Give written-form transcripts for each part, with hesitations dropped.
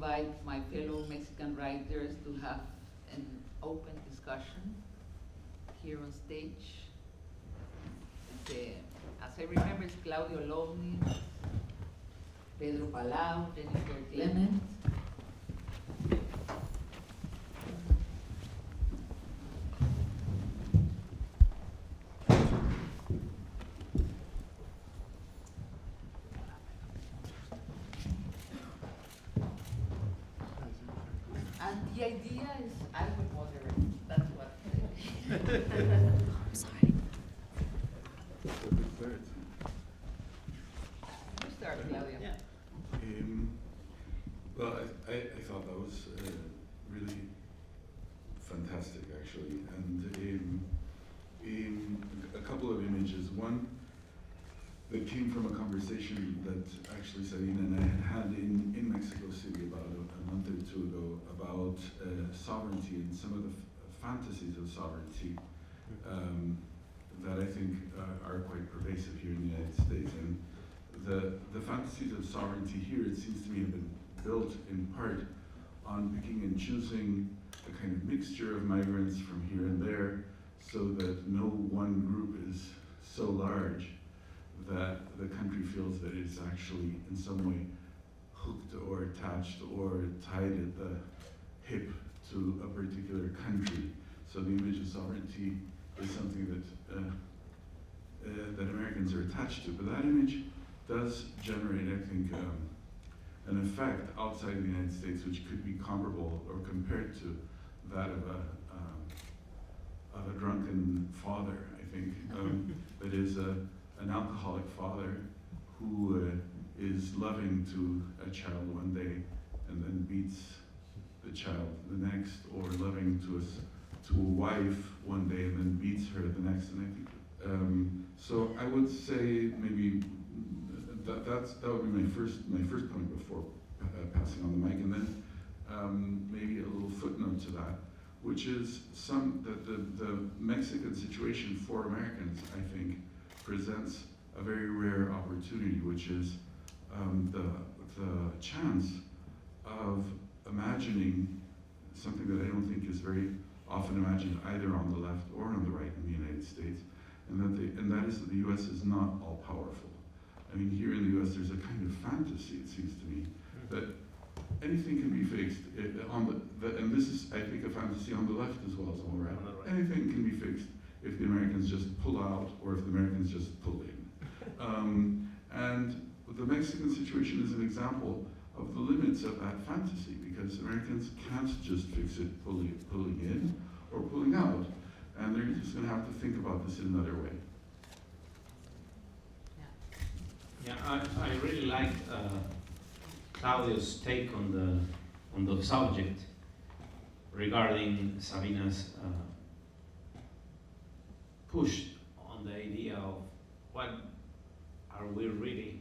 invite my fellow Mexican writers to have an open discussion here on stage. As I remember, it's Claudio Lomnitz, Pedro Palou, Jennifer Clement. And the idea is I will moderate. That's what. I'm sorry. You start, Claudia. Yeah. Well, I thought that was really fantastic, actually, and a couple of images. One that came from a conversation that actually Sabina and I had in Mexico City about a month or two ago about sovereignty and some of the fantasies of sovereignty that I think are quite pervasive here in the United States. And the fantasies of sovereignty here, it seems to me, have been built in part on picking and choosing a kind of mixture of migrants from here and there, so that no one group is so large that the country feels that it's actually in some way hooked or attached or tied at the hip to a particular country. So the image of sovereignty is something that Americans are attached to, but that image does generate, I think, an effect outside the United States which could be comparable or compared to that of a drunken father, I think, that is an alcoholic father who is loving to a child one day and then beats the child the next, or loving to a wife one day and then beats her the next. And I think so. I would say maybe that would be my first point before passing on the mic, and then maybe a little footnote to that, which is that the Mexican situation for Americans, I think, presents a very rare opportunity, which is the chance of imagining something that I don't think is very often imagined either on the left or on the right in the United States, and that is that the U.S. is not all powerful. I mean, here in the U.S. there's a kind of fantasy, it seems to me, that anything can be fixed and this is, I think, a fantasy on the left as well as on the right. Anything can be fixed if the Americans just pull out or if the Americans just pull in. And the Mexican situation is an example of the limits of that fantasy, because Americans can't just fix it pulling in or pulling out, and they're just going to have to think about this in another way. Yeah, I really liked Claudio's take on the subject regarding Sabina's push on the idea of what are we really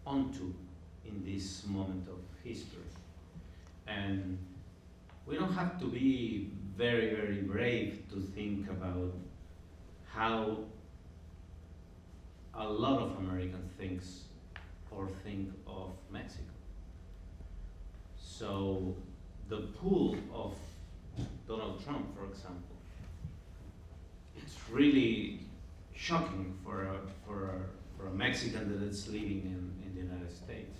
onto in this moment of history. And we don't have to be very, very brave to think about how a lot of Americans think of Mexico. So the pull of Donald Trump, for example, it's really shocking for a Mexican that is living in the United States.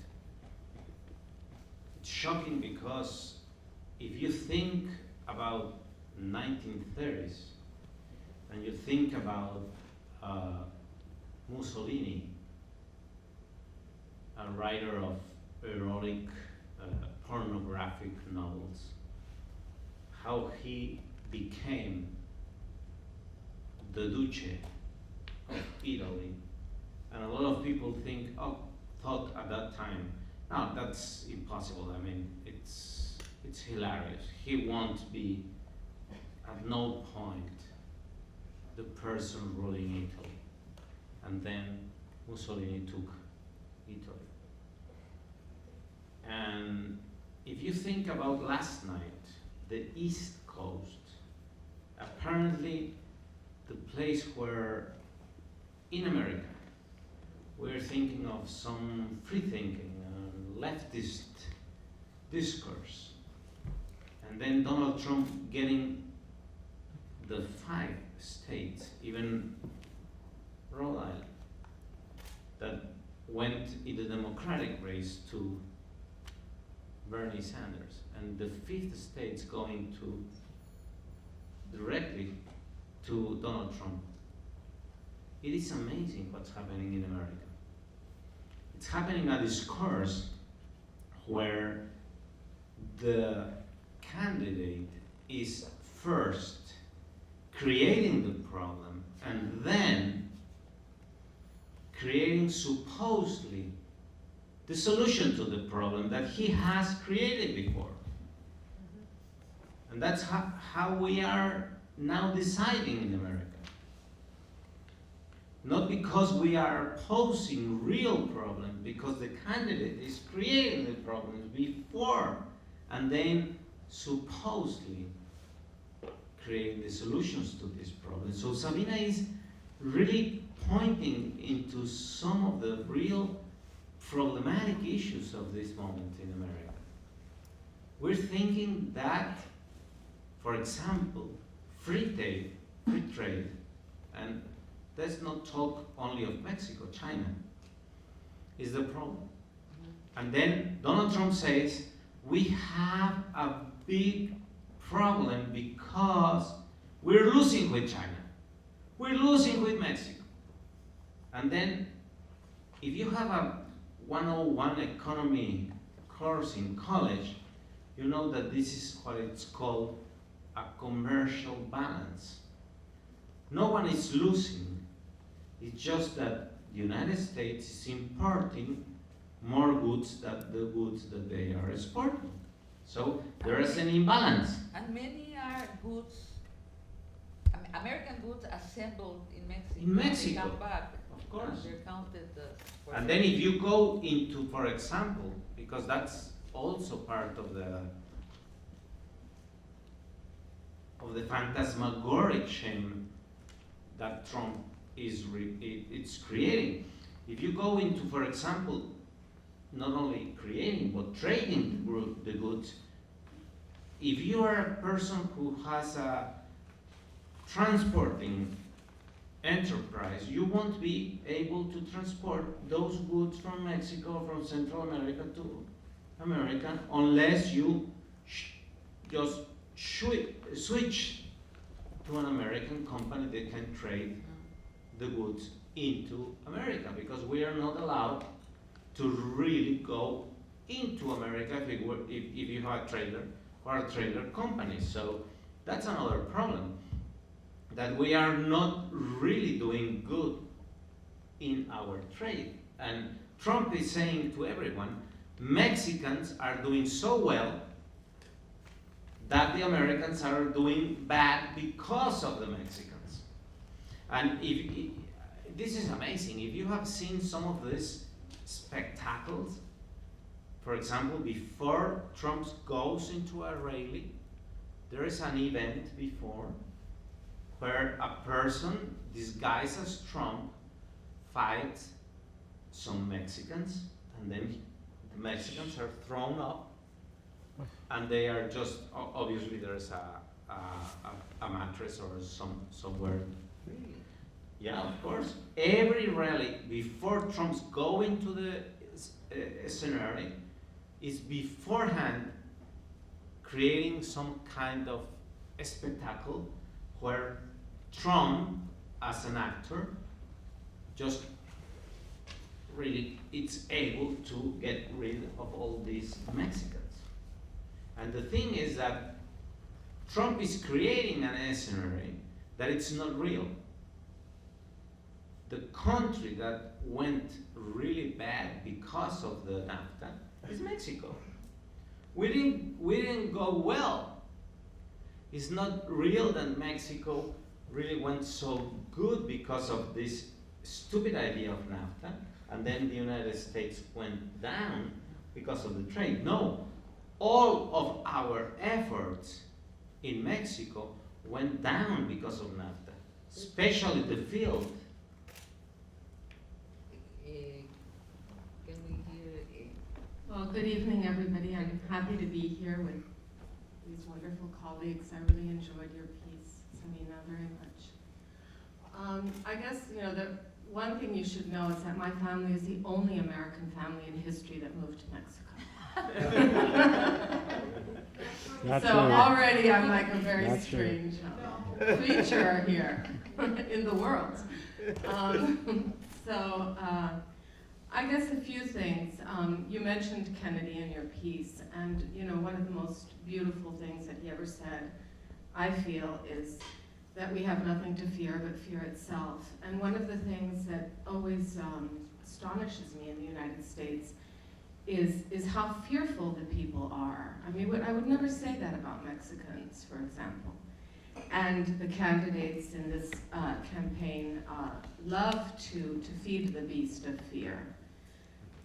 It's shocking because if you think about 1930s and you think about Mussolini, a writer of erotic pornographic novels, how he became the Duce of Italy, and a lot of people thought at that time, no, that's impossible. I mean, it's hilarious. He won't be at no point the person ruling Italy. And then Mussolini took Italy. And if you think about last night, the East Coast, apparently the place where in America we're thinking of some free thinking, leftist discourse. And then Donald Trump getting the 5 states, even Rhode Island, that went in the Democratic race to Bernie Sanders, and the 5th state's going to directly to Donald Trump. It is amazing what's happening in America. It's happening a discourse where the candidate is first creating the problem and then creating supposedly the solution to the problem that he has created before. And that's how we are now deciding in America. Not because we are posing real problems, because the candidate is creating the problems before and then supposedly creating the solutions to these problems. So Sabina is really pointing into some of the real problematic issues of this moment in America. We're thinking that, for example, free trade, and let's not talk only of Mexico, China, is the problem. And then Donald Trump says, we have a big problem because we're losing with China. We're losing with Mexico. And then, if you have a 101 economy course in college, you know that this is what it's called a commercial balance. No one is losing. It's just that the United States is importing more goods than the goods that they are exporting. So there is an imbalance. And many are goods, American goods assembled in Mexico. In Mexico, they come back. of course. They're counted for And then if you go into, for example, because that's also part of the phantasmagoric shame that Trump is it's creating. If you go into, for example, not only creating but trading the goods, if you are a person who has a transporting enterprise, you won't be able to transport those goods from Mexico, from Central America to America, unless you just switch to an American company that can trade the goods into America, because we are not allowed to really go into America if you have a trailer or a trailer company. So that's another problem, that we are not really doing good in our trade. And Trump is saying to everyone, Mexicans are doing so well that the Americans are doing bad because of the Mexicans. And this is amazing. If you have seen some of these spectacles, for example, before Trump goes into a rally, there is an event before where a person disguised as Trump fights some Mexicans, and then the Mexicans are thrown up, and they are just, obviously there is a mattress or somewhere. Really? Yeah, of course. Every rally before Trump's going to the scenario is beforehand creating some kind of a spectacle where Trump, as an actor, just really it's able to get rid of all these Mexicans. And the thing is that Trump is creating an scenario that it's not real. The country that went really bad because of the NAFTA is Mexico. We didn't go well. It's not real that Mexico really went so good because of this stupid idea of NAFTA, and then the United States went down because of the trade. No, all of our efforts in Mexico went down because of NAFTA, especially the field. Can we hear? Well, good evening, everybody. I'm happy to be here with these wonderful colleagues. I really enjoyed your piece, Sabina, very much. I guess, the one thing you should know is that my family is the only American family in history that moved to Mexico. Not So true. already I'm like a very Not true. strange feature here in the world. I guess a few things. You mentioned Kennedy in your piece, and one of the most beautiful things that he ever said, I feel, is that we have nothing to fear but fear itself. And one of the things that always astonishes me in the United States is how fearful the people are. I mean, I would never say that about Mexicans, for example. And the candidates in this campaign love to feed the beast of fear.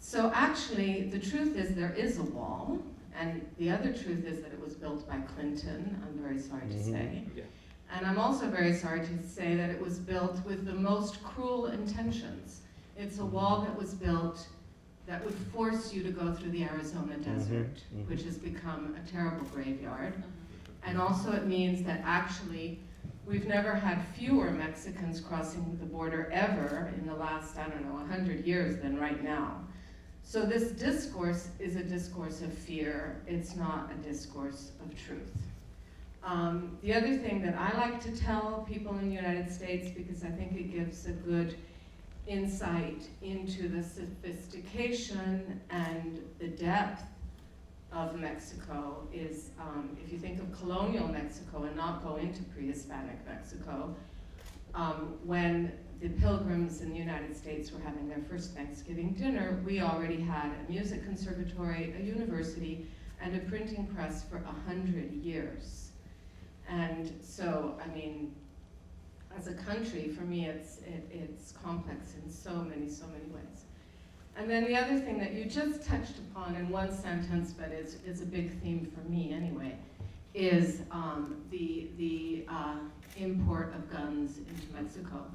So actually, the truth is there is a wall, and the other truth is that it was built by Clinton, I'm very sorry to say. Yeah. And I'm also very sorry to say that it was built with the most cruel intentions. It's a wall that was built that would force you to go through the Arizona desert, which has become a terrible graveyard. And also it means that actually we've never had fewer Mexicans crossing the border ever in the last, 100 years than right now. So this discourse is a discourse of fear. It's not a discourse of truth. The other thing that I like to tell people in the United States, because I think it gives a good insight into the sophistication and the depth of Mexico, is if you think of colonial Mexico and not go into pre-Hispanic Mexico, when the Pilgrims in the United States were having their first Thanksgiving dinner, we already had a music conservatory, a university, and a printing press for 100 years. And so, I mean, as a country, for me, it's complex in so many ways. And then the other thing that you just touched upon in one sentence, but is a big theme for me anyway, is the import of guns into Mexico.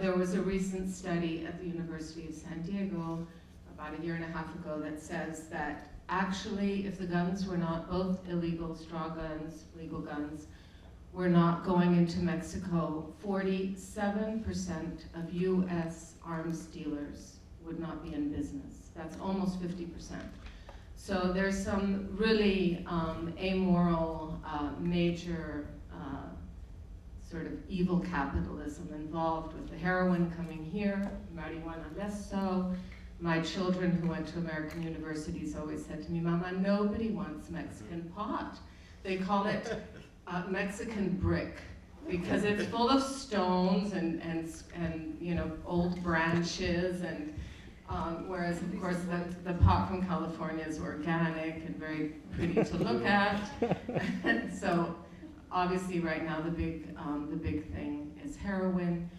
There was a recent study at the University of San Diego about a year and a half ago that says that actually, if the guns were not both illegal straw guns, legal guns, were not going into Mexico, 47% of US arms dealers would not be in business. That's almost 50%. So there's some really amoral, major sort of evil capitalism involved with the heroin coming here, marijuana less so. My children who went to American universities always said to me, Mama, nobody wants Mexican pot. They call it Mexican brick because it's full of stones and old branches, and whereas of course the pot from California is organic and very pretty to look at. And so obviously right now the big thing is heroin.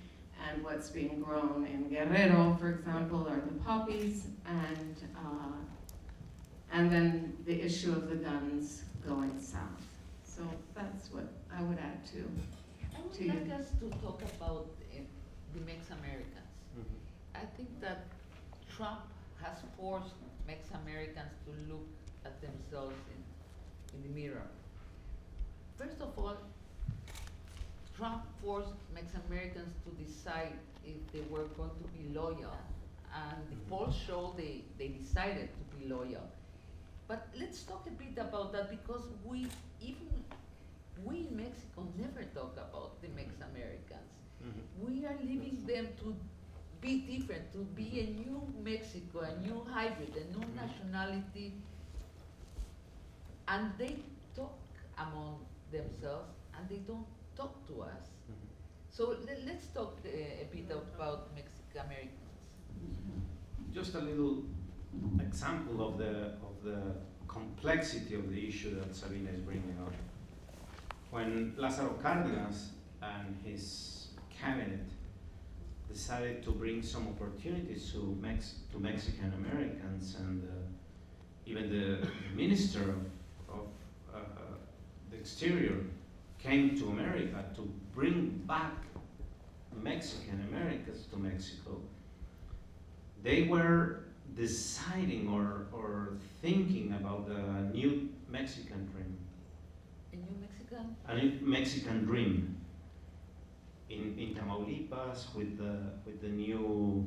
And what's being grown in Guerrero, for example, are the poppies, and then the issue of the guns going south. So that's what I would add to I would you. like us to talk about the Mex-Americans. I think that Trump has forced Mex-Americans to look at themselves in the mirror. First of all, Trump forced Mex-Americans to decide if they were going to be loyal, and the polls show they decided to be loyal. But let's talk a bit about that, because we in Mexico never talk about the Mex-Americans. We are leaving them to be different, to be a new Mexico, a new hybrid, a new nationality, and they talk among themselves and they don't talk to us. So let's talk a bit about Mexican-Americans. Just a little example of the complexity of the issue that Sabina is bringing up. When Lázaro Cárdenas and his cabinet decided to bring some opportunities to Mexican Americans, and even the minister of the exterior came to America to bring back Mexican Americans to Mexico, they were deciding or thinking about the new Mexican dream. A new Mexican? A new Mexican dream in Tamaulipas with the new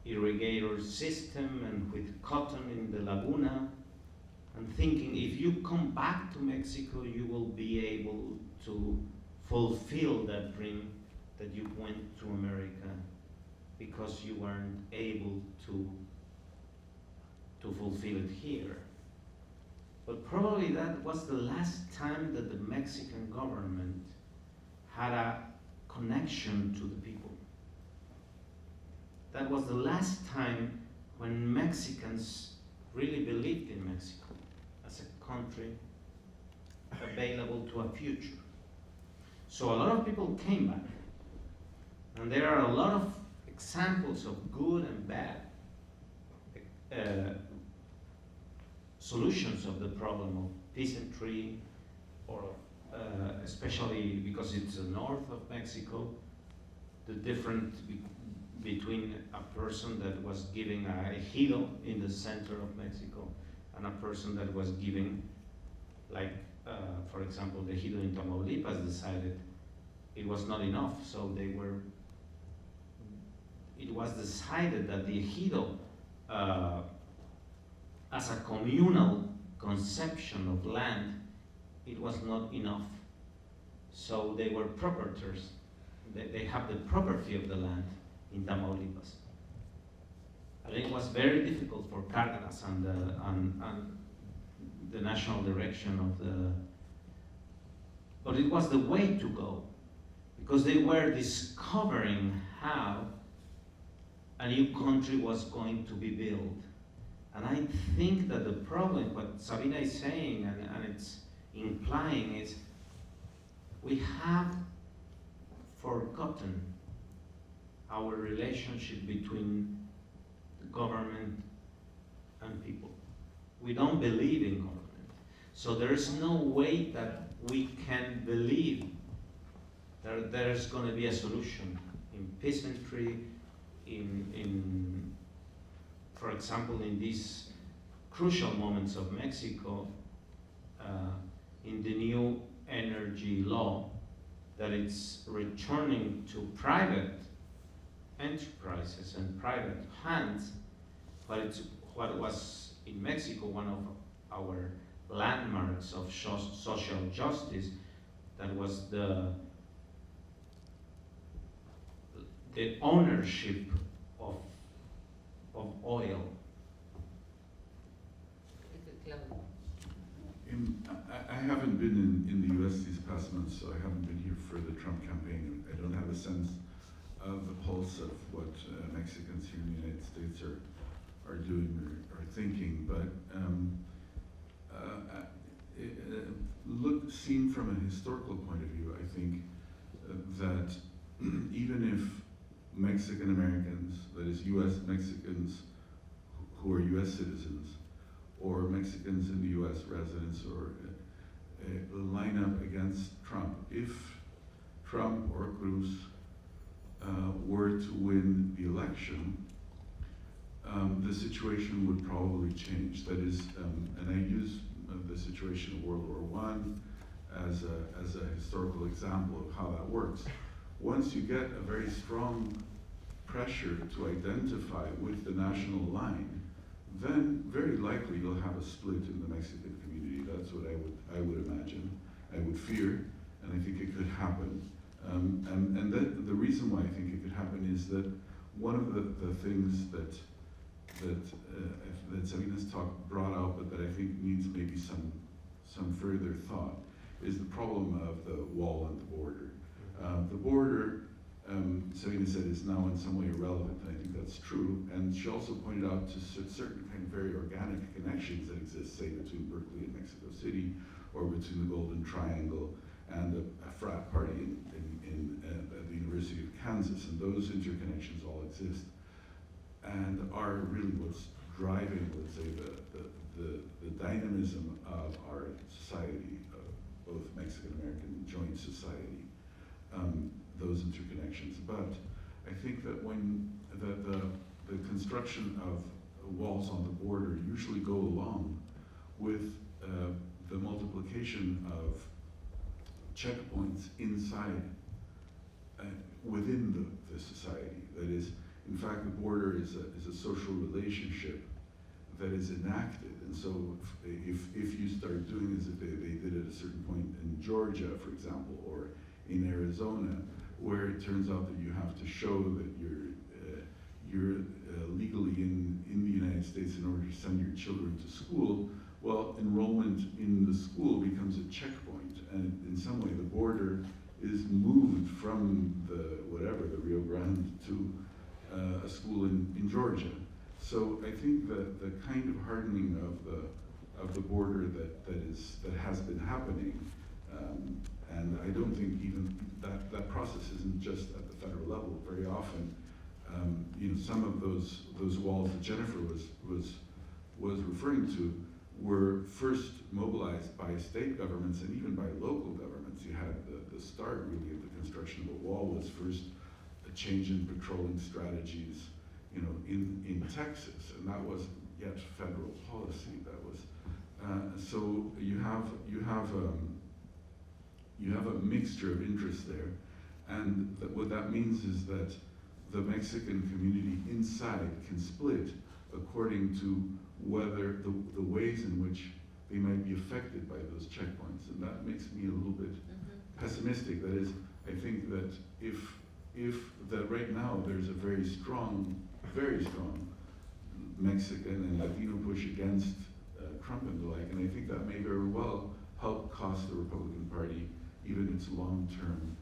irrigator system and with cotton in the Laguna, and thinking if you come back to Mexico, you will be able to fulfill that dream that you went to America because you weren't able to fulfill it here. But probably that was the last time that the Mexican government had a connection to the people. That was the last time when Mexicans really believed in Mexico as a country available to a future. So a lot of people came back, and there are a lot of examples of good and bad solutions of the problem of peasantry, or especially because it's the north of Mexico, the difference between a person that was giving a ejido in the center of Mexico and a person that was giving, like, for example, the ejido in Tamaulipas decided it was not enough, so it was decided that the ejido, as a communal conception of land, it was not enough. So they were proprietors. They have the property of the land in Tamaulipas. And it was very difficult for Cárdenas and the national direction of the, but it was the way to go, because they were discovering how a new country was going to be built. And I think that the problem, what Sabina is saying and it's implying, is we have forgotten our relationship between the government and people. We don't believe in government. So there's no way that we can believe that there's going to be a solution in peasantry, in for example, in these crucial moments of Mexico, in the new energy law, that it's returning to private enterprises and private hands, but it's what was in Mexico one of our landmarks of social justice, that was the ownership of oil. I haven't been in the US these past months, so I haven't been here for the Trump campaign. I don't have a sense of the pulse of what Mexicans here in the United States are doing or thinking, but seen from a historical point of view, I think that even if Mexican Americans, that is US Mexicans who are US citizens, or Mexicans in the US residents, or line up against Trump, if Trump or Cruz were to win the election, the situation would probably change. That is, and I use the situation of World War I as a historical example of how that works. Once you get a very strong pressure to identify with the national line, then very likely you'll have a split in the Mexican community. That's what I would imagine, I would fear, and I think it could happen. And the reason why I think it could happen is that one of the things that Sabina's talk brought out, but that I think needs maybe some further thought, is the problem of the wall and the border. The border, Sabina said, is now in some way irrelevant, and I think that's true. And she also pointed out to certain kind of very organic connections that exist, say between Berkeley and Mexico City, or between the Golden Triangle and a frat party at the University of Kansas, and those interconnections all exist and are really what's driving, let's say, the dynamism of our society, of both Mexican American joint society, those interconnections. But I think that when the construction walls on the border usually go along with the multiplication of checkpoints inside, within the society. That is, in fact, the border is a social relationship that is enacted. And so if you start doing as they did at a certain point in Georgia, for example, or in Arizona, where it turns out that you have to show that you're legally in the United States in order to send your children to school, well, enrollment in the school becomes a checkpoint, and in some way the border is moved from the Rio Grande to a school in Georgia. So I think that the kind of hardening of the border that has been happening, and I don't think even that process isn't just at the federal level. Very often, some of those walls that Jennifer was referring to were first mobilized by state governments and even by local governments. You had the start really of the construction of a wall was first a change in patrolling strategies, in Texas, and that wasn't yet federal policy. That was so you have a mixture of interests there, and what that means is that the Mexican community inside can split according to whether the ways in which they might be affected by those checkpoints, and that makes me a little bit pessimistic. That is, I think that if that right now there's a very strong Mexican and Latino push against Trump and the like, and I think that may very well help cost the Republican Party even its long-term,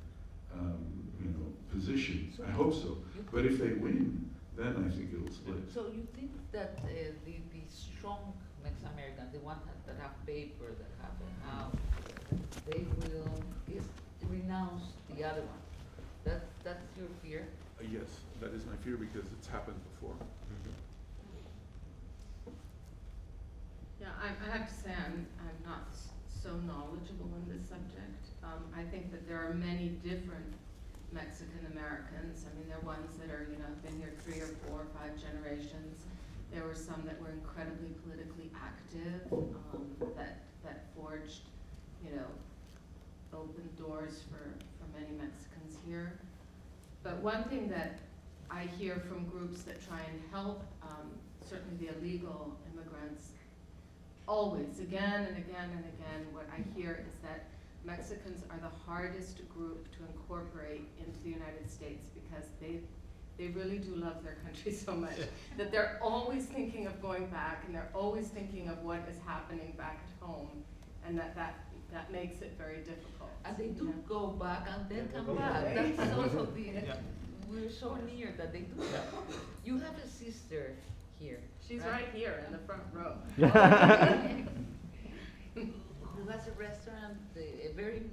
position. I hope so. But if they win, then I think it'll split. So you think that the strong Mex-Americans, the ones that have paper, that have a house, they will renounce the other one? That's your fear? Yes, that is my fear because it's happened before. Yeah, I have to say I'm not so knowledgeable in this subject. I think that there are many different Mexican Americans. I mean, there are ones that are, been here 3 or 4 or 5 generations. There were some that were incredibly politically active, that forged, open doors for many Mexicans here. But one thing that I hear from groups that try and help, certainly the illegal immigrants, always, again and again and again, what I hear is that Mexicans are the hardest group to incorporate into the United States because they really do love their country so much that they're always thinking of going back, and they're always thinking of what is happening back at home, and that makes it very difficult. And they do go back and then come back. That's also we're so near that they do that. You have a sister here. She's right here in the front row. Who has a restaurant, a very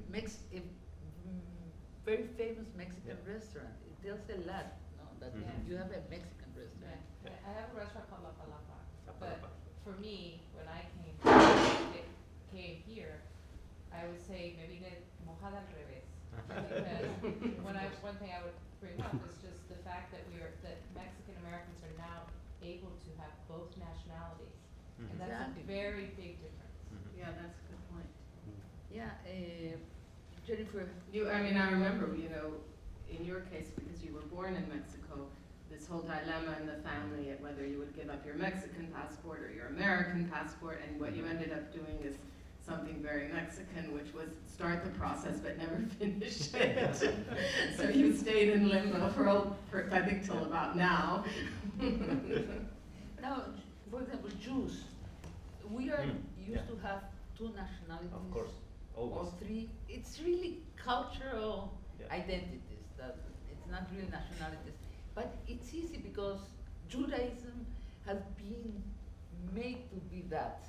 very famous Mexican restaurant. It tells a lot, that you have a Mexican restaurant. I have a restaurant called La Palapa, but for me, when I came here, I would say maybe get mojada al revés. Because one thing I would bring up is just the fact that that Mexican Americans are now able to have both nationalities, and that's a very big difference. Yeah, that's a good point. Yeah, Jennifer. I remember, in your case, because you were born in Mexico, this whole dilemma in the family at whether you would give up your Mexican passport or your American passport, and what you ended up doing is something very Mexican, which was start the process but never finish it. So you stayed in limbo for I think till about now. Now, for example, Jews, we are used to have 2 nationalities. Of course, always. Or 3. It's really cultural identities. That it's not really nationalities. But it's easy because Judaism has been made to be that.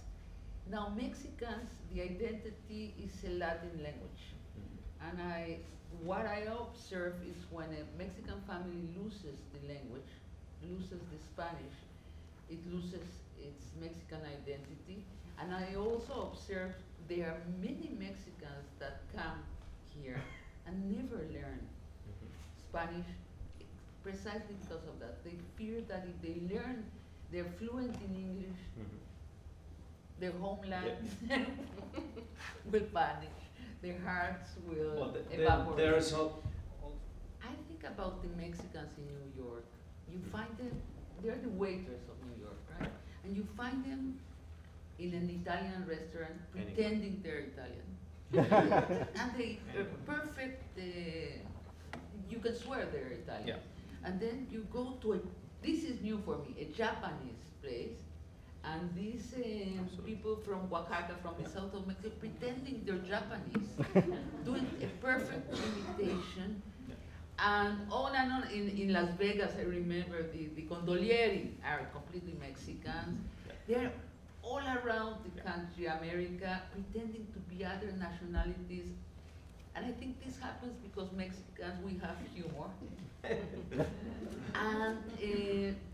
Now, Mexicans, the identity is a Latin language. And what I observe is when a Mexican family loses the language, loses the Spanish, it loses its Mexican identity. And I also observe there are many Mexicans that come here and never learn Spanish precisely because of that. They fear that if they learn they're fluent in English, Mhm. their homeland will vanish, their hearts will Well, evaporate. there is all. I think about the Mexicans in New York. You find them, they're the waiters of New York, right? And you find them in an Italian restaurant Anywhere. pretending they're Italian. And they are Anywhere. perfect, you can swear they're Italian. Yeah. And then you go to a, this is new for me, a Japanese place, and these Absolutely. people from Oaxaca, from the south of Mexico, pretending they're Japanese, doing a perfect imitation. Yeah. And on and on. In Las Vegas, I remember the condolieri are completely Mexicans. Yeah. They're all around the Yeah. country, America, pretending to be other nationalities. And I think this happens because Mexicans, we have humor. And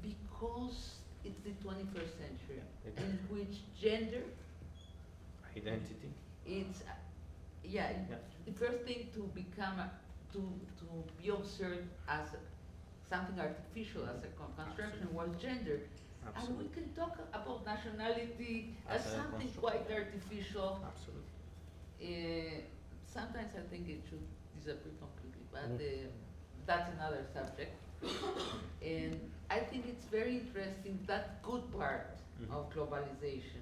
because it's the 21st century, Yeah. in which gender, Identity. it's, Yeah. the first thing to become, to be observed as something artificial, as a construction, was gender. And we Absolutely. can talk about nationality as As a something construct. quite artificial. Absolutely. Sometimes I think it should disappear completely, but Mm. that's another subject. And I think it's very interesting, that good part Mhm. of globalization,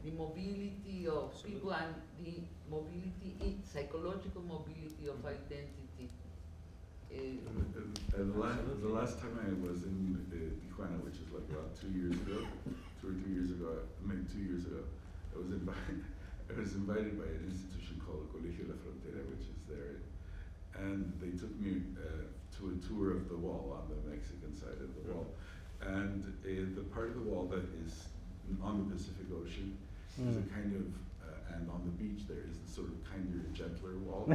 the mobility of Absolutely. people and the mobility, psychological mobility of identity. And the last time I was in Tijuana, which is like about 2 years ago, 2 or 3 years ago, maybe 2 years ago, I was invited by an institution called Colegio La Frontera, which is there, and they took me to a tour of the wall on the Mexican side of the wall, and the part of the wall that is on the Pacific Ocean is a kind of and on the beach there is a sort of kinder, gentler wall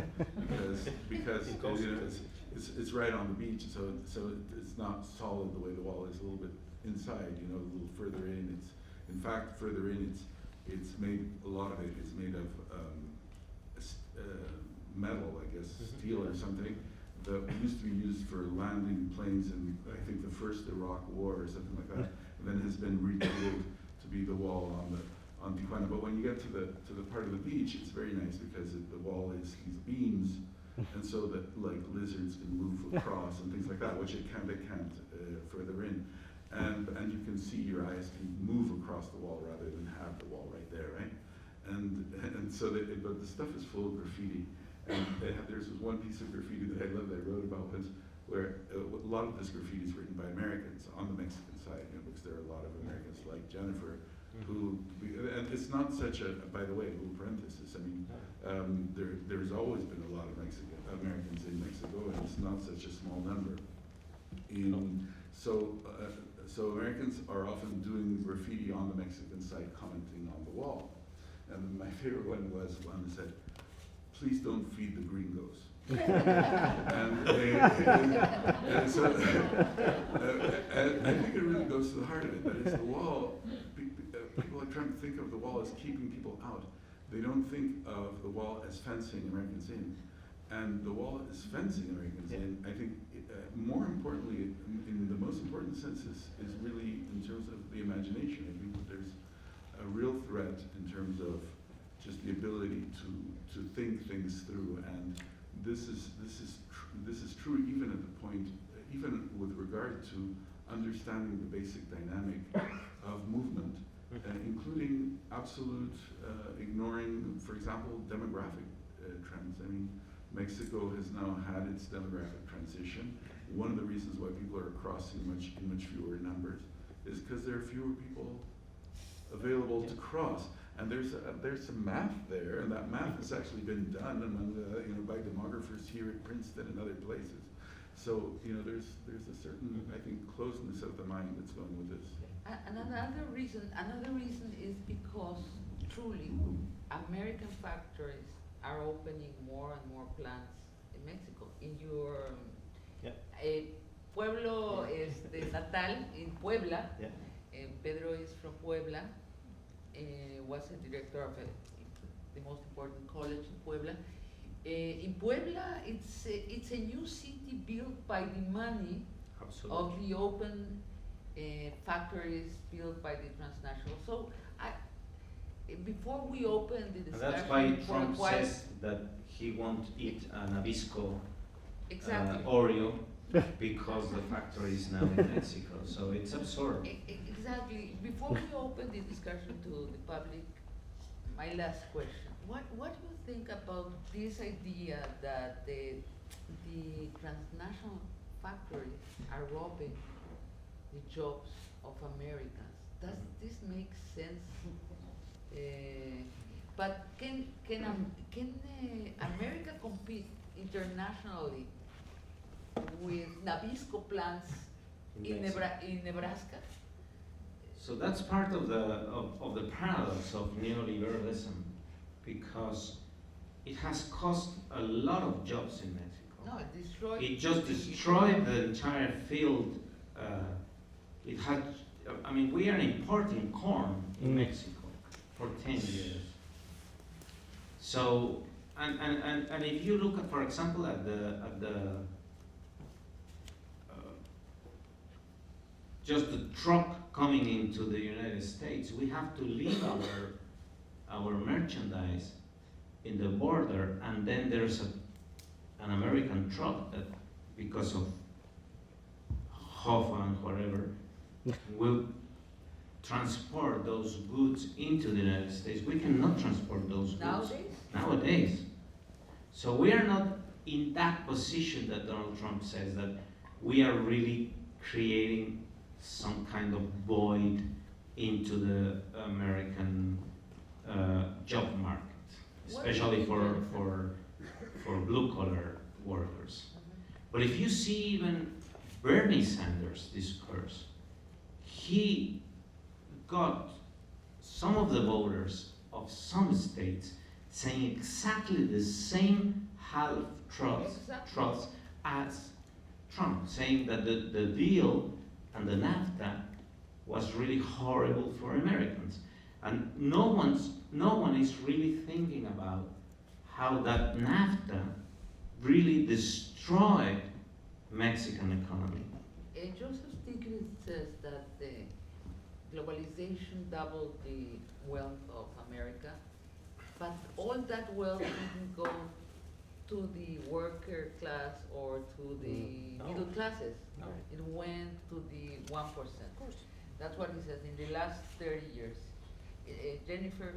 because It goes you know, to the it's right on the beach, so it's not solid the way the wall is. A little bit inside, you know, a little further in. It's in fact further in. It's made, a lot of it is made of metal, I guess, Mhm. steel or something that used to be used for landing planes in I think the first Iraq War or something like that, and then has been retooled to be the wall on Tijuana. But when you get to the part of the beach, it's very nice because the wall is these beams, and so that like lizards can move across and things like that, which they can't further in, and you can see, your eyes can move across the wall rather than have the wall right there, right? And so but the stuff is full of graffiti, and there's this one piece of graffiti that I love that I wrote about once, where a lot of this graffiti is written by Americans on the Mexican side, you know, because there are a lot of Americans like Jennifer who, and it's not such a, by the way, a little parenthesis, I mean, there's always been a lot of Americans in Mexico, and it's not such a small number. So Americans are often doing graffiti on the Mexican side, commenting on the wall. And my favorite one was one that said, "Please don't feed the gringos." and so I think it really goes to the heart of it. That is, the wall. People are trying to think of the wall as keeping people out. They don't think of the wall as fencing Americans in, and the wall is fencing Americans in. I think more importantly, in the most important sense, is really in terms of the imagination. I think that there's a real threat in terms of just the ability to think things through, and this is true even at the point, even with regard to understanding the basic dynamic of movement, including absolute ignoring, for example, demographic trends. I mean, Mexico has now had its demographic transition. One of the reasons why people are crossing in much fewer numbers is because there are fewer people available to cross. And there's some math there, and that math has actually been done among by demographers here at Princeton and other places. So there's a certain, I think, closeness of the mind that's going with this. Another reason is because truly American factories are opening more and more plants in Mexico. In your pueblo natal in Puebla, Pedro is from Puebla. Was a director of the most important college in Puebla. In Puebla, it's a new city built by the money of the open factories built by the transnational. So before we open the And discussion that's why for Trump quite- says that he won't eat a Nabisco exactly. Oreo because the factory is now in Mexico. So it's absurd. Exactly. Before we open the discussion to the public, my last question: what do you think about this idea that the transnational factories are robbing the jobs of Americans? Does this make sense? But can America compete internationally with Nabisco plants in Nebraska? So that's part of the paradox of neoliberalism, because it has cost a lot of jobs in Mexico. No, it destroyed. It just destroyed the entire field. It had, I mean, we are importing corn in Mexico for 10 years. So, and if you look at, for example, at the just the truck coming into the United States, we have to leave our merchandise in the border, and then there's an American truck that, because of Hoffa and whatever, will transport those goods into the United States. We cannot transport those goods nowadays. So we are not in that position that Donald Trump says, that we are really creating some kind of void into the American job market, especially for blue collar workers. But if you see even Bernie Sanders' discourse, he got some of the voters of some states saying exactly the same half-truths as Trump, saying that the deal and the NAFTA was really horrible for Americans. And no one is really thinking about how that NAFTA really destroyed Mexican economy. Joseph Stiglitz says that the globalization doubled the wealth of America, but all that wealth didn't go to the worker class or to the middle classes. No. It went to the 1%. Of course. That's what he says in the last 30 years. Jennifer?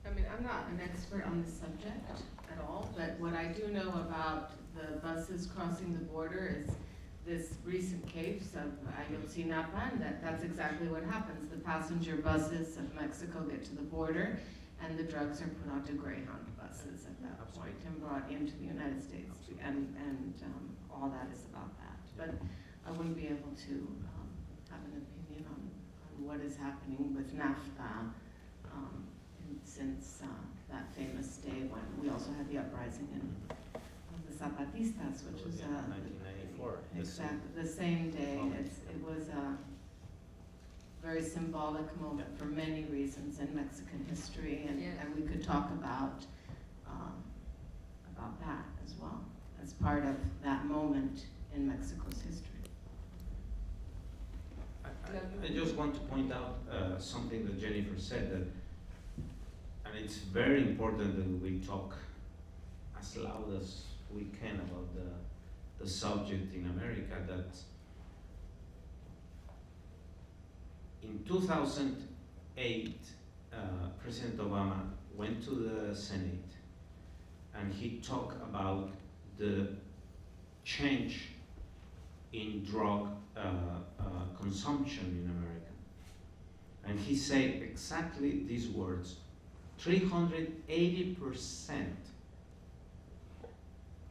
I mean, I'm not an expert on the subject at all, but what I do know about the buses crossing the border is this recent case of Ayotzinapa, and that's exactly what happens. The passenger buses of Mexico get to the border, and the drugs are put onto Greyhound buses at that point and brought into the United States, and all that is about that. But I wouldn't be able to have an opinion on what is happening with NAFTA since that famous day when we also had the uprising of the Zapatistas, which was 1994. exactly the same day. It was a very symbolic moment for many reasons in Mexican history, and we could talk about that as well as part of that moment in Mexico's history. I just want to point out something that Jennifer said, that, and it's very important that we talk as loud as we can about the subject in America, that in 2008, President Obama went to the Senate and he talked about the change in drug consumption in America. And he said exactly these words: 380%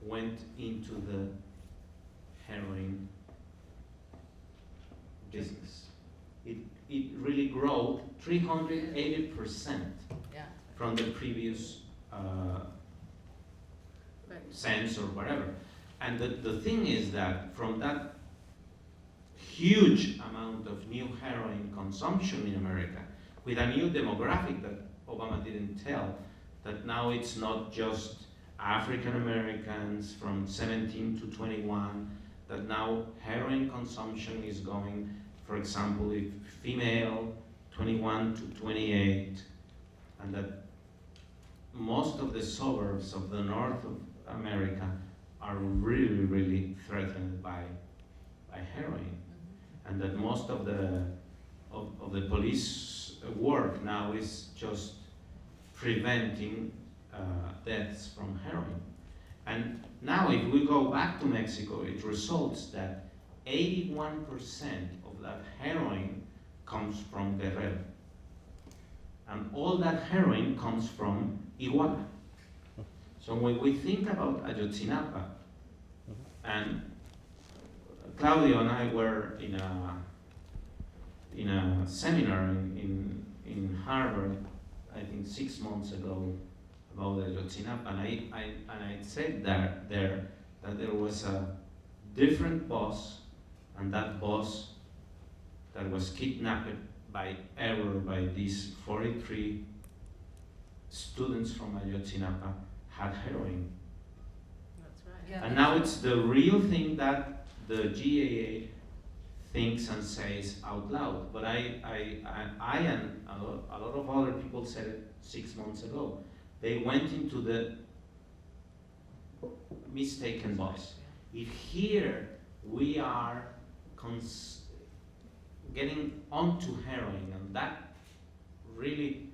went into the heroin business. It really grew 380% from the previous cents or whatever. And the thing is that from that huge amount of new heroin consumption in America, with a new demographic that Obama didn't tell, that now it's not just African Americans from 17 to 21, that now heroin consumption is going, for example, if female 21 to 28, and that most of the suburbs of the north of America are really, really threatened by heroin, and that most of the police work now is just preventing deaths from heroin. And now if we go back to Mexico, it results that 81% of that heroin comes from Guerrero. And all that heroin comes from Iguala. So when we think about Ayotzinapa, and Claudio and I were in a seminar in Harvard, I think 6 months ago, about Ayotzinapa, and I said that there was a different boss, and that boss that was kidnapped by error by these 43 students from Ayotzinapa had heroin. That's right. Yeah. And now it's the real thing that the GAA thinks and says out loud. But I and a lot of other people said it 6 months ago. They went into the mistaken boss. If here we are getting onto heroin, and that really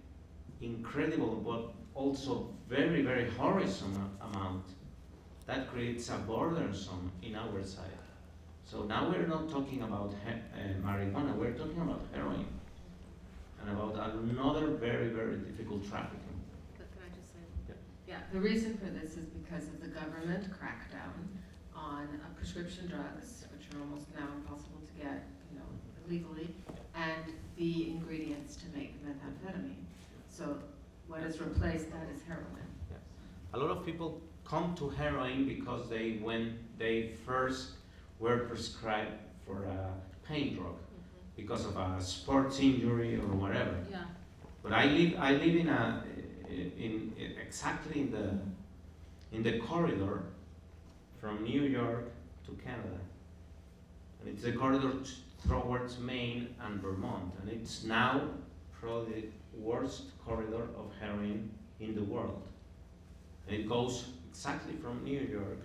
incredible but also very, very worrisome amount, that creates a burdensome in our side. So now we're not talking about marijuana, we're talking about heroin, and about another very, very difficult trafficking. But can I just say? Yeah, the reason for this is because of the government crackdown on prescription drugs, which are almost now impossible to get, legally, and the ingredients to make methamphetamine. So what has replaced that is heroin. Yes. A lot of people come to heroin because when they first were prescribed for a pain drug because of a sports injury or whatever. Yeah. But I live exactly in the corridor from New York to Canada, and it's the corridor towards Maine and Vermont, and it's now probably the worst corridor of heroin in the world. And it goes exactly from New York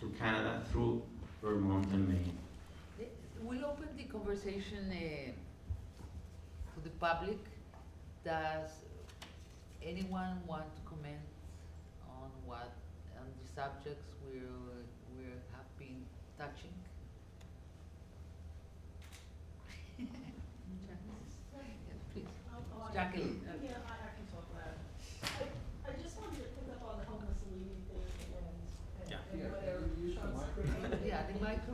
to Canada through Vermont and Maine. We'll open the conversation to the public. Does anyone want to comment on the subjects we have been touching? Yes, please. Jacqueline. Yeah, I can talk about it. I just wanted to pick up on the homeless Mussolini thing and whether Trump's created. Yeah, the micro.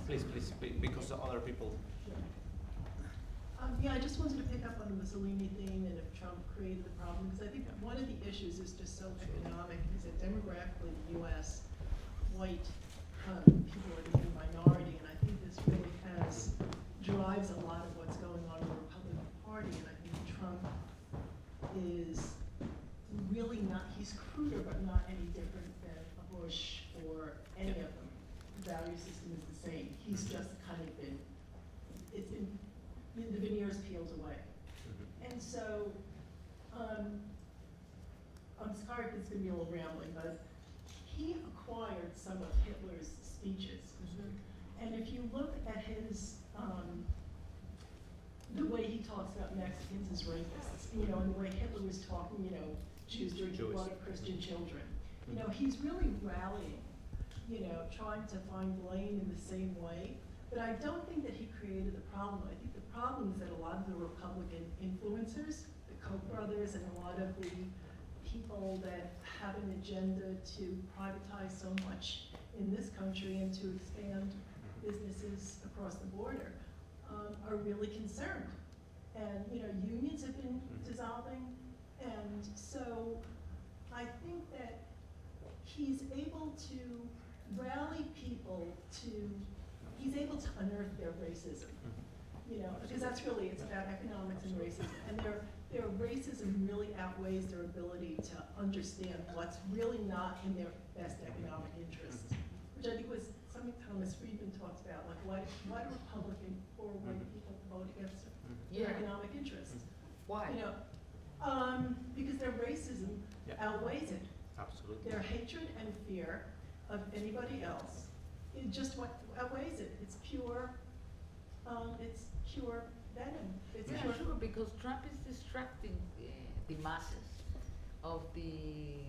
Please, because the other people. Yeah, I just wanted to pick up on the Mussolini thing and if Trump created the problem, because I think one of the issues is just so economic, is that demographically the U.S. white people are the minority, and I think this really drives a lot of what's going on in the Republican Party, and I think Trump is really not, he's cruder but not any different than a Bush or any of them. The value system is the same. He's just kind of been, the veneers peeled away. And so, I'm sorry if it's gonna be a little rambling, but he acquired some of Hitler's speeches. And if you look at his, the way he talks about Mexicans as rapists, and the way Hitler was talking, Jews drinking blood of Christian children. He's really rallying, trying to find blame in the same way. But I don't think that he created the problem. I think the problem is that a lot of the Republican influencers, the Koch brothers, and a lot of the people that have an agenda to privatize so much in this country and to expand businesses across the border, are really concerned. And unions have been dissolving, and so I think that he's able to rally people he's able to unearth their racism, because that's really, it's about economics and racism, and their racism really outweighs their ability to understand what's really not in their best economic interests. Jenny, was something Thomas Friedman talks about, like why do Republican or white people vote against their Yeah. economic interests? Why? You know, because their racism Yeah. outweighs it. Absolutely. Their hatred and fear of anybody else, it just what outweighs it. It's pure venom. It's Yeah, pure. sure, because Trump is distracting the masses of the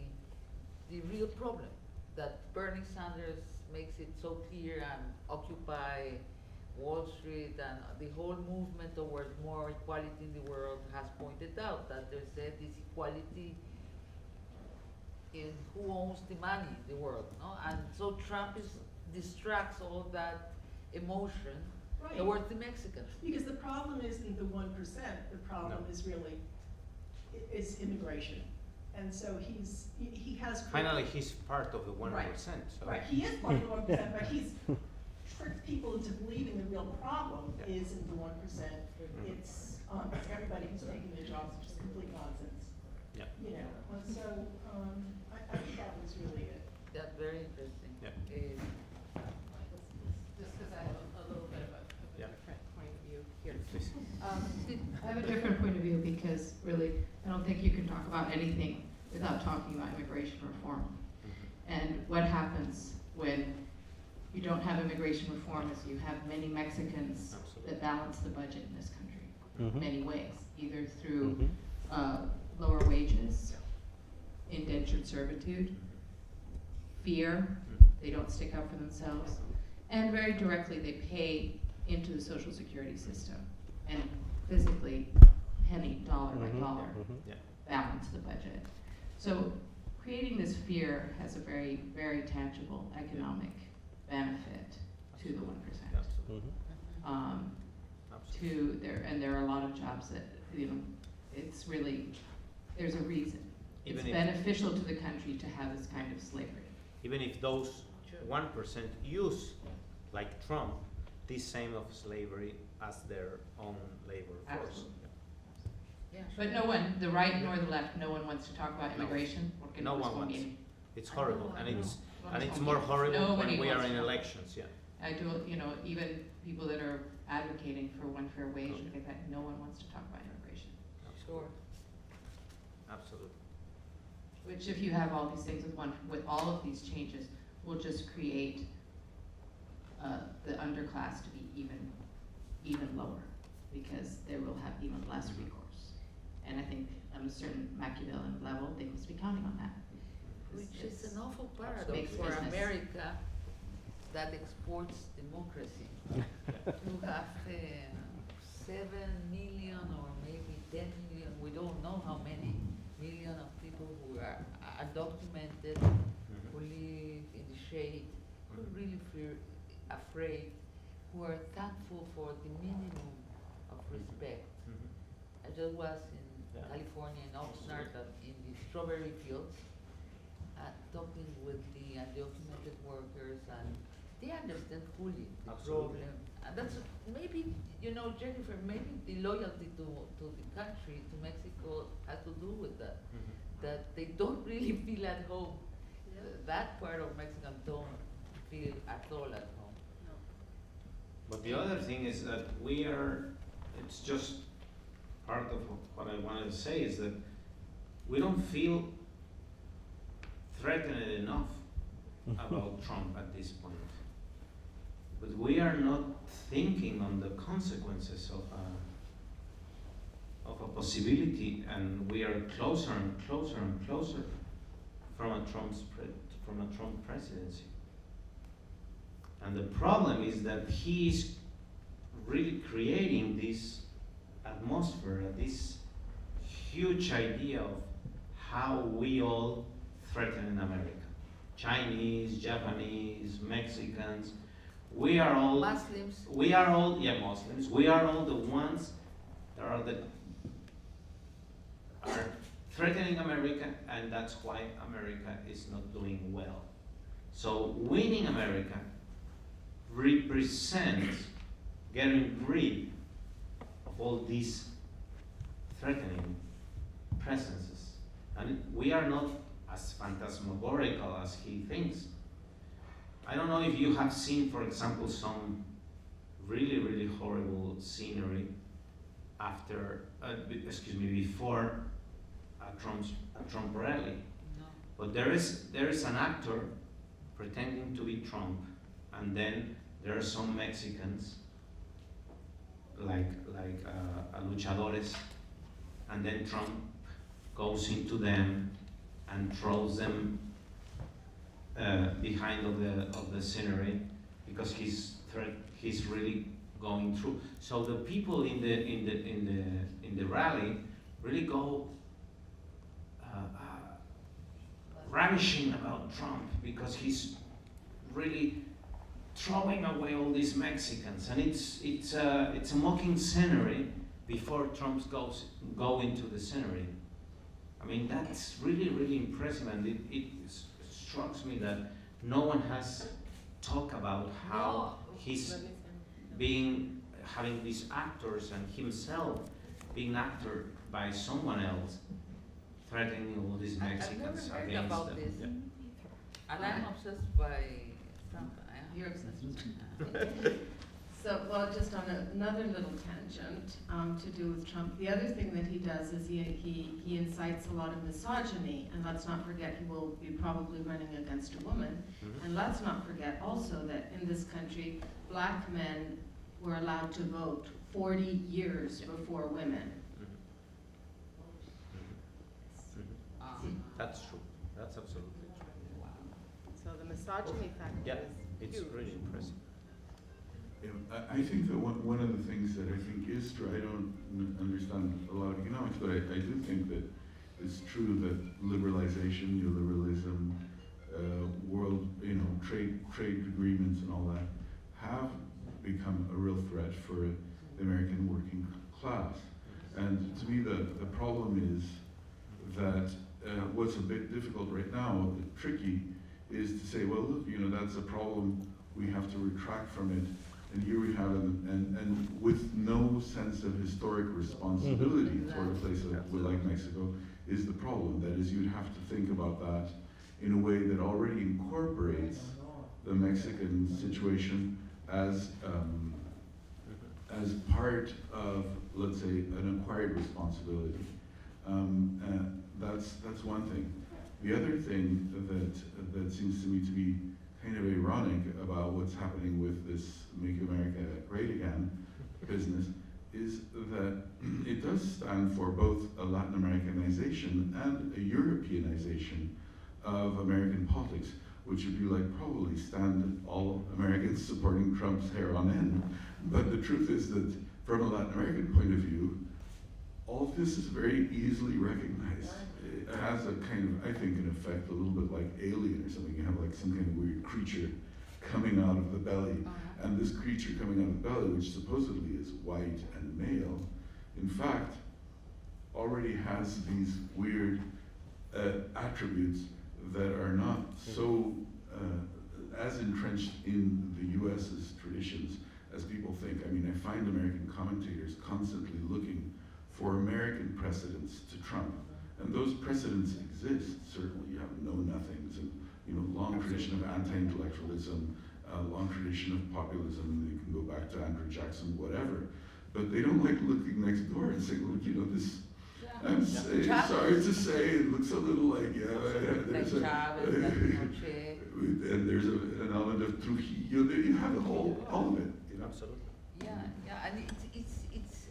real problem, that Bernie Sanders makes it so clear, and Occupy Wall Street and the whole movement towards more equality in the world has pointed out that there's a disequality in who owns the money in the world, no? And so Trump distracts all that emotion Right. towards the Mexicans. Because the problem isn't the 1%, the problem No. is really, is immigration. And so he has. Finally, he's part of the 1%. So. Right, he is part of the 1%, but he's tricked people into believing the real problem Yeah. isn't the 1%. It's everybody who's taking their jobs, which is complete nonsense. Yeah. You know, and so, I think that was really it. That's very interesting. Yeah. Just because I have a little bit of a Yeah. different point of view here. Please. I have a different point of view because really, I don't think you can talk about anything without talking about immigration reform. And what happens when you don't have immigration reform is you have many Mexicans Absolutely. that balance the budget in this country Mhm. many ways, either through Mhm. lower wages, indentured servitude, fear, they don't stick up for themselves, and very directly they pay into the social security system and physically, penny, dollar by Mhm. dollar, Mhm. Yeah. balance the budget. So creating this fear has a very, very tangible economic benefit to the 1%. Absolutely. Mhm. Absolutely. There are a lot of jobs that, you know, it's really, there's a reason. It's Even if- beneficial to the country to have this kind of slavery. Even if those Sure. 1% use, like Trump, this same of slavery as their own labor force. Absolutely. Yeah, But no one, the right nor the left, no one wants to talk about No. immigration. porque No nos one wants. conviene. It's I know, horrible, I and know. it's No and nos it's more conviene. horrible Nobody when we are wants in to. elections. Yeah. I do, you know, even people that are advocating for one fair wage, Okay. and things like that, no one wants to talk about immigration. sure. Absolutely. Which if you have all these things with all of these changes, will just create, the underclass to be even lower, because they will have even less recourse. And I think on a certain Machiavellian level, they must be counting on that. Which is It's- an awful paradox Makes for business. America that exports democracy. To have 7 million or maybe 10 million, we don't know how many million of people who are undocumented, who live in the shade, who really feel afraid, who are thankful for the minimum of respect. I just was in Yeah. California, in Oxnard, in the strawberry fields, talking with the undocumented workers, and they understand fully the Absolutely. problem. And that's maybe, you know, Jennifer, maybe the loyalty to the country, to Mexico, has to do with that. That they don't really feel at home. That part of Mexicans don't feel at all at home. But the other thing is that we are, it's just part of what I wanted to say is that we don't feel threatened enough about Trump at this point. But we are not thinking on the consequences of a possibility, and we are closer and closer and closer from a Trump presidency. And the problem is that he is really creating this atmosphere, this huge idea of how we all threaten in America. Chinese, Japanese, Mexicans, we are all Muslims, Muslims, we are all the ones that are threatening America, and that's why America is not doing well. So winning America represents getting rid of all these threatening presences. And we are not as phantasmagorical as he thinks. I don't know if you have seen, for example, some really, really horrible scenery after, before a Trump rally. No. But there is an actor pretending to be Trump, and then there are some Mexicans, like luchadores, and then Trump goes into them and throws them behind of the scenery because he's really going through. So the people in the rally really go ravishing about Trump because he's really throwing away all these Mexicans, and it's a mocking scenery before Trump go into the scenery. I mean, that's really, really impressive, and it strikes me that no one has talked about how he's having these actors and himself being acted by someone else, threatening all these Mexicans I've never heard against about them. this. Yeah. And I'm obsessed by Trump. You're obsessed with So, well, just on another little tangent to do with Trump, the other thing that he does is he incites a lot of misogyny, and let's not forget he will be probably running against a woman. Mhm. And let's not forget also that in this country, black men were allowed to vote 40 years Yeah. before women. That's true. That's absolutely true. So the misogyny factor Yeah, is it's huge. really impressive. Yeah, I think that one of the things that I think is true, I don't understand a lot of economics, but I do think that it's true that liberalization, neoliberalism, world, trade agreements and all that have become a real threat for the American working class. And to me, the problem is that what's a bit difficult right now, tricky, is to say, well, look, that's a problem, we have to retract from it. And here we have, and with no sense of historic responsibility toward a place like Mexico is the problem. That is, you'd have to think about that in a way that already incorporates the Mexican situation as part of, let's say, an acquired responsibility. That's one thing. The other thing that seems to me to be kind of ironic about what's happening with this Make America Great Again business is that it does stand for both a Latin Americanization and a Europeanization of American politics, which would be like probably stand all Americans supporting Trump's hair on end. But the truth is that from a Latin American point of view, all of this is very easily recognized. It has a kind of, I think, an effect a little bit like Alien or something. You have like some kind of weird creature coming out of the belly. And this creature coming out of the belly, which supposedly is white and male, in fact, already has these weird attributes that are not so as entrenched in the US's traditions as people think. I mean, I find American commentators constantly looking for American precedents to Trump. And those precedents exist, certainly. You have know-nothings and long tradition of anti-intellectualism, long tradition of populism. You can go back to Andrew Jackson, whatever. But they don't like looking next door and saying, look, this, I'm sorry to say, it looks a little like, there's and there's an element of Trujillo. You have all of it. Absolutely. Yeah, and it's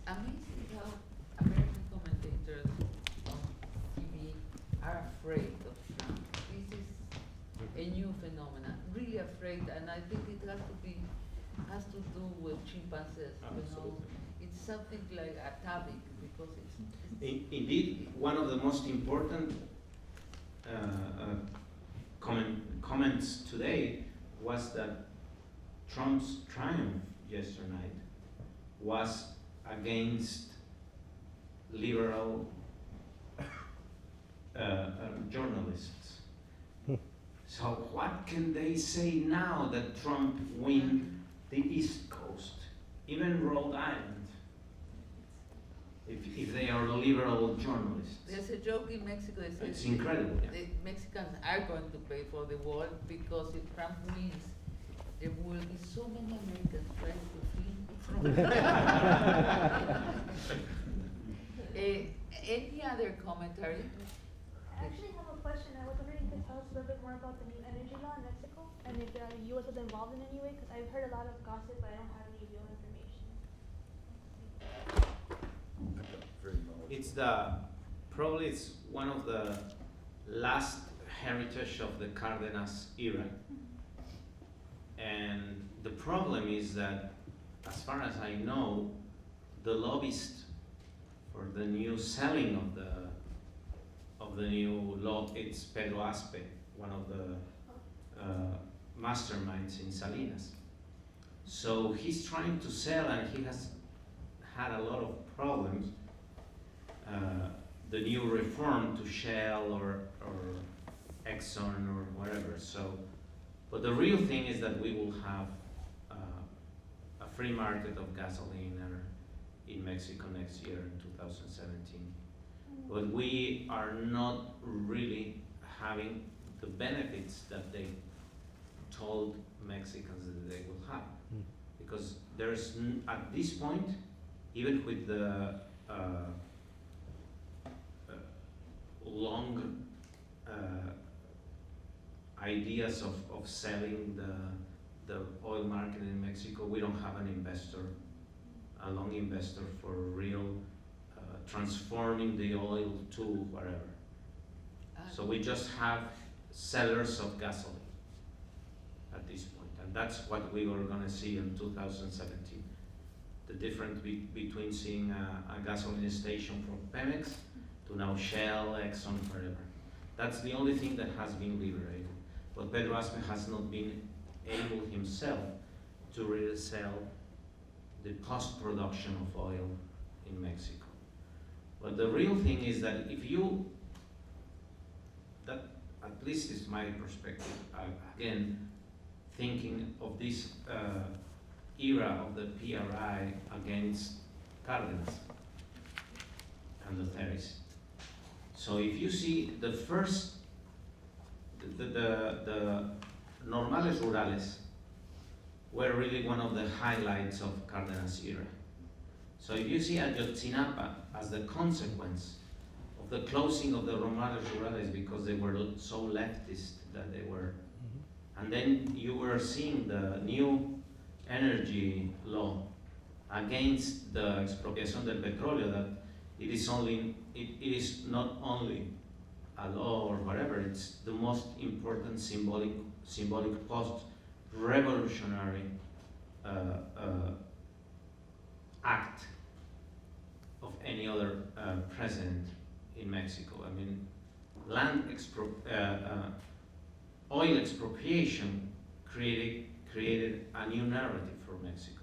amazing how American commentators on TV are afraid of Trump. This is a new phenomenon, really afraid, and I think it has to do with chimpanzees. Absolutely. It's something like atavic because it's Indeed, one of the most important comments today was that Trump's triumph yesterday night was against liberal journalists. So what can they say now that Trump win the East Coast, even Rhode Island, if they are liberal journalists? there's a joke in Mexico that It's says incredible. the Mexicans are going to pay for the wall because if Trump wins, there will be so many Americans trying to flee. Any other commentary? I actually have a question. I was wondering if you could tell us a little bit more about the new energy law in Mexico and if the U.S. was involved in any way, because I've heard a lot of gossip, but I don't have any real information. It's probably it's one of the last heritage of the Cárdenas era. And the problem is that, as far as I know, the lobbyist for the new selling of the new law, it's Pedro, one of the masterminds in Salinas. So he's trying to sell, and he has had a lot of problems. The new reform to Shell or Exxon or whatever. So, but the real thing is that we will have a free market of gasoline in Mexico next year in 2017. But we are not really having the benefits that they told Mexicans that they will have. Because there's, at this point, even with the long ideas of selling the oil market in Mexico, we don't have an investor, a long investor for real transforming the oil to whatever. So we just have sellers of gasoline at this point, and that's what we were going to see in 2017. The difference between seeing a gasoline station from Pemex to now Shell, Exxon, whatever. That's the only thing that has been liberated. But Pedro has not been able himself to really sell the post-production of oil in Mexico. But the real thing is that if you, that at least is my perspective, again, thinking of this era of the PRI against Cárdenas and the 30s. So if you see the first, the normales rurales were really one of the highlights of Cárdenas era. So if you see Ayotzinapa as the consequence of the closing of the normales rurales because they were so leftist that they were, and then you were seeing the new energy law against the expropiación del petróleo, that it is not only a law or whatever, it's the most important symbolic post-revolutionary act of any other president in Mexico. I mean, oil expropriation created a new narrative for Mexico.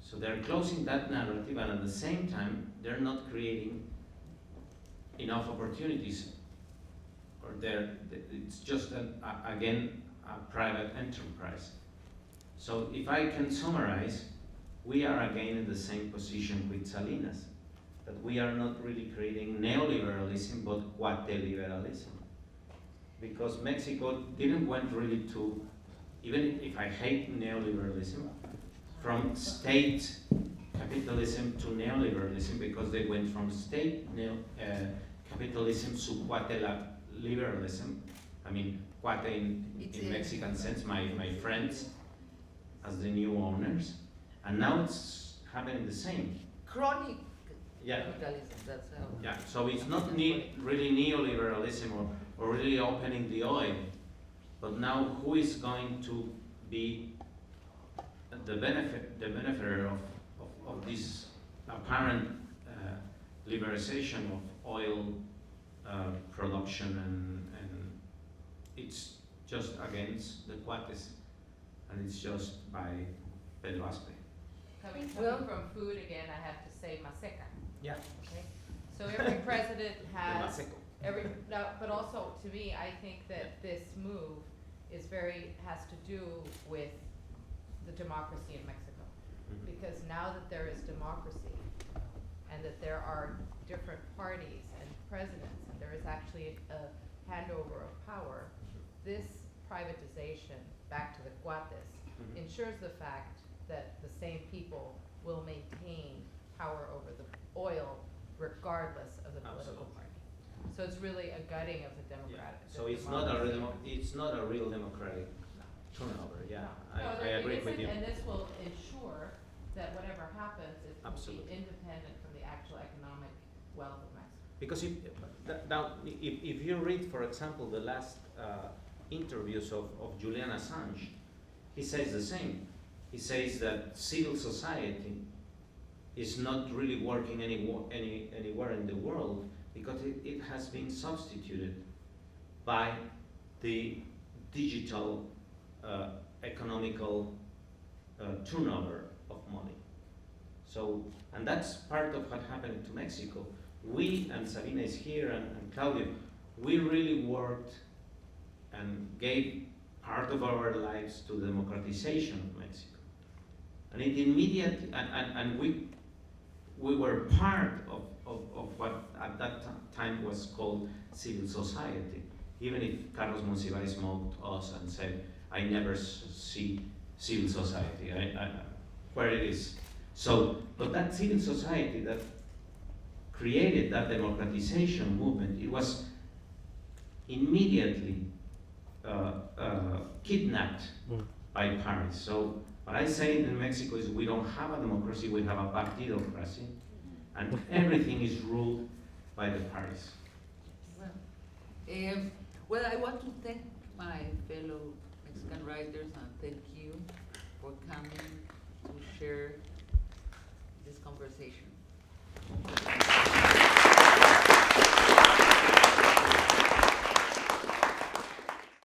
So they're closing that narrative, and at the same time, they're not creating enough opportunities, or it's just again a private enterprise. So if I can summarize, we are again in the same position with Salinas, that we are not really creating neoliberalism, but cuateliberalism. Because Mexico didn't went really to, even if I hate neoliberalism, from state capitalism to neoliberalism, because they went from state capitalism to cuateliberalism. I mean, cuate in Mexican sense, my friends as the new owners. And now it's happening the same. Chronic Yeah. capitalism, that's how. Yeah, so it's not really neoliberalism or really opening the oil, but now who is going to be the benefactor of this apparent liberalization of oil production, and it's just against the cuates, and it's just by Pedro Aspe. Coming Well- from food again, I have to say maseca. Yeah. Okay, so every president has, Maseco. but also to me, I think that this move has to do with the democracy in Mexico. Mhm. Because now that there is democracy and that there are different parties and presidents and there is actually a handover of power, this privatization back to the cuates ensures the fact that the same people will maintain power over the oil regardless of the political Absolutely. party. So it's really a gutting of the Yeah. democratic. So the it's not a democracy. real, it's not a real democratic turnover, yeah, No, I there- agree it with isn't, you. and this will ensure that whatever happens, it will be Absolutely. independent from the actual economic wealth of Mexico. Because now, if you read, for example, the last interviews of Julian Assange, he says the same. He says that civil society is not really working anywhere in the world because it has been substituted by the digital economical turnover of money. So, and that's part of what happened to Mexico. We, and Sabina is here, and Claudio, we really worked and gave part of our lives to the democratization of Mexico. And it immediately, and we were part of what at that time was called civil society. Even if Carlos Monsiváis mocked us and said, I never see civil society, where it is. So, but that civil society that created that democratization movement, it was immediately kidnapped by Paris. So what I say in Mexico is we don't have a democracy, we have a partidocracy, and everything is ruled by the Paris. Well, I want to thank my fellow Mexican writers and thank you for coming to share this conversation.